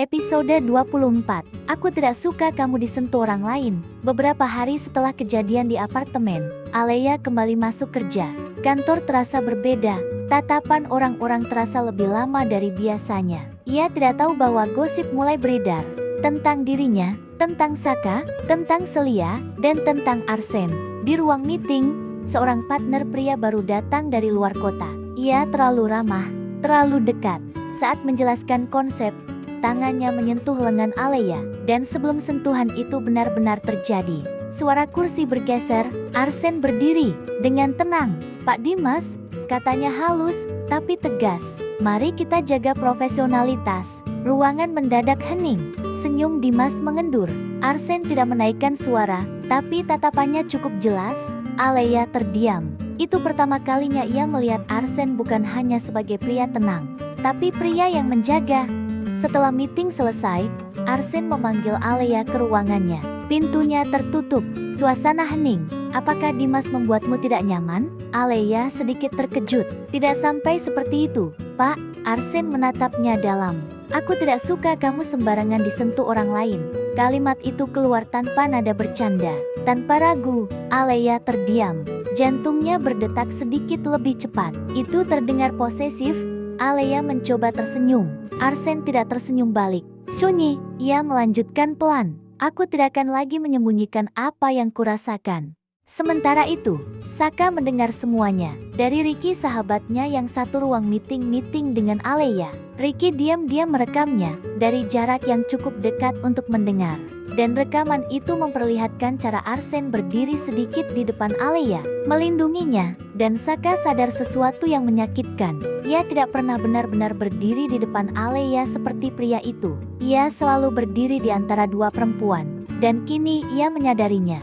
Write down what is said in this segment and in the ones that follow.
Episode 24. Aku tidak suka kamu disentuh orang lain. Beberapa hari setelah kejadian di apartemen, Alea kembali masuk kerja. Kantor terasa berbeda. Tatapan orang-orang terasa lebih lama dari biasanya. Ia tidak tahu bahwa gosip mulai beredar tentang dirinya, tentang Saka, tentang Celia, dan tentang Arsen. Di ruang meeting, seorang partner pria baru datang dari luar kota. Ia terlalu ramah, terlalu dekat. Saat menjelaskan konsep, tangannya menyentuh lengan Alea, dan sebelum sentuhan itu benar-benar terjadi, suara kursi bergeser. Arsen berdiri dengan tenang. "Pak Dimas," katanya halus tapi tegas, "mari kita jaga profesionalitas." Ruangan mendadak hening. Senyum Dimas mengendur. Arsen tidak menaikkan suara, tapi tatapannya cukup jelas. Alea terdiam. Itu pertama kalinya ia melihat Arsen bukan hanya sebagai pria tenang, tapi pria yang menjaga. Setelah meeting selesai, Arsen memanggil Alea ke ruangannya. Pintunya tertutup, suasana hening. "Apakah Dimas membuatmu tidak nyaman?" Alea sedikit terkejut. "Tidak sampai seperti itu, Pak." Arsen menatapnya dalam. "Aku tidak suka kamu sembarangan disentuh orang lain." Kalimat itu keluar tanpa nada bercanda. Tanpa ragu, Alea terdiam. Jantungnya berdetak sedikit lebih cepat. Itu terdengar posesif. Alea mencoba tersenyum. Arsen tidak tersenyum balik. "Sunyi," ia melanjutkan pelan. "Aku tidak akan lagi menyembunyikan apa yang kurasakan." Sementara itu, Saka mendengar semuanya. Dari Ricky, sahabatnya yang satu ruang meeting dengan Alea. Ricky diam-diam merekamnya dari jarak yang cukup dekat untuk mendengar. Dan rekaman itu memperlihatkan cara Arsen berdiri sedikit di depan Alea, melindunginya. Dan Saka sadar sesuatu yang menyakitkan. Ia tidak pernah benar-benar berdiri di depan Alea seperti pria itu. Ia selalu berdiri di antara dua perempuan. Dan kini ia menyadarinya.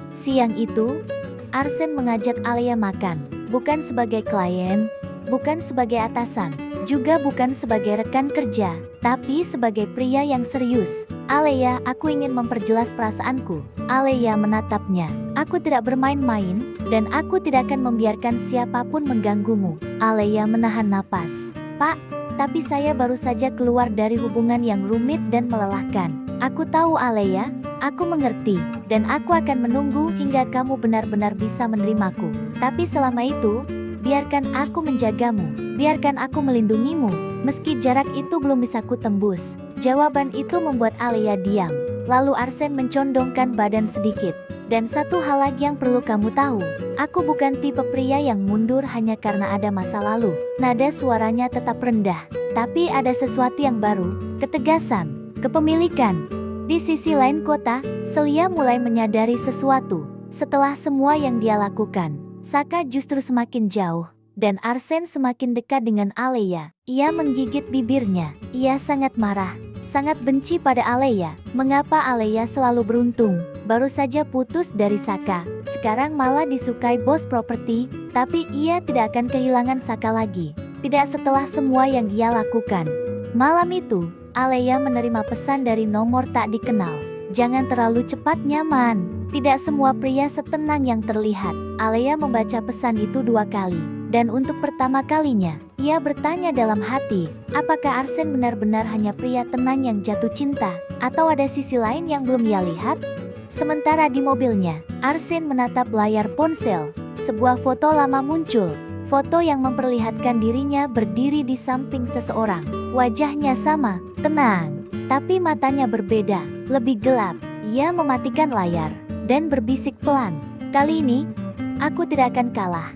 Siang itu, Arsen mengajak Alea makan. Bukan sebagai klien, bukan sebagai atasan, juga bukan sebagai rekan kerja, tapi sebagai pria yang serius. "Alea, aku ingin memperjelas perasaanku." Alea menatapnya. "Aku tidak bermain-main, dan aku tidak akan membiarkan siapapun mengganggumu." Alea menahan napas. "Pak, tapi saya baru saja keluar dari hubungan yang rumit dan melelahkan." "Aku tahu, Alea. Aku mengerti, dan aku akan menunggu hingga kamu benar-benar bisa menerimaku. Tapi selama itu, biarkan aku menjagamu, biarkan aku melindungimu, meski jarak itu belum bisa kutembus." Jawaban itu membuat Alea diam. Lalu Arsen mencondongkan badan sedikit. "Dan satu hal lagi yang perlu kamu tahu, aku bukan tipe pria yang mundur hanya karena ada masa lalu." Nada suaranya tetap rendah, tapi ada sesuatu yang baru, ketegasan, kepemilikan. Di sisi lain kota, Celia mulai menyadari sesuatu. Setelah semua yang dia lakukan, Saka justru semakin jauh, dan Arsen semakin dekat dengan Alea. Ia menggigit bibirnya. Ia sangat marah, sangat benci pada Alea. Mengapa Alea selalu beruntung? Baru saja putus dari Saka, sekarang malah disukai bos properti, tapi ia tidak akan kehilangan Saka lagi. Tidak setelah semua yang ia lakukan. Malam itu, Alea menerima pesan dari nomor tak dikenal. "Jangan terlalu cepat nyaman. Tidak semua pria setenang yang terlihat." Alea membaca pesan itu 2 kali. Dan untuk pertama kalinya, ia bertanya dalam hati, apakah Arsen benar-benar hanya pria tenang yang jatuh cinta? Atau ada sisi lain yang belum ia lihat? Sementara di mobilnya, Arsen menatap layar ponsel. Sebuah foto lama muncul. Foto yang memperlihatkan dirinya berdiri di samping seseorang. Wajahnya sama, tenang, tapi matanya berbeda, lebih gelap. Ia mematikan layar dan berbisik pelan, "Kali ini, aku tidak akan kalah."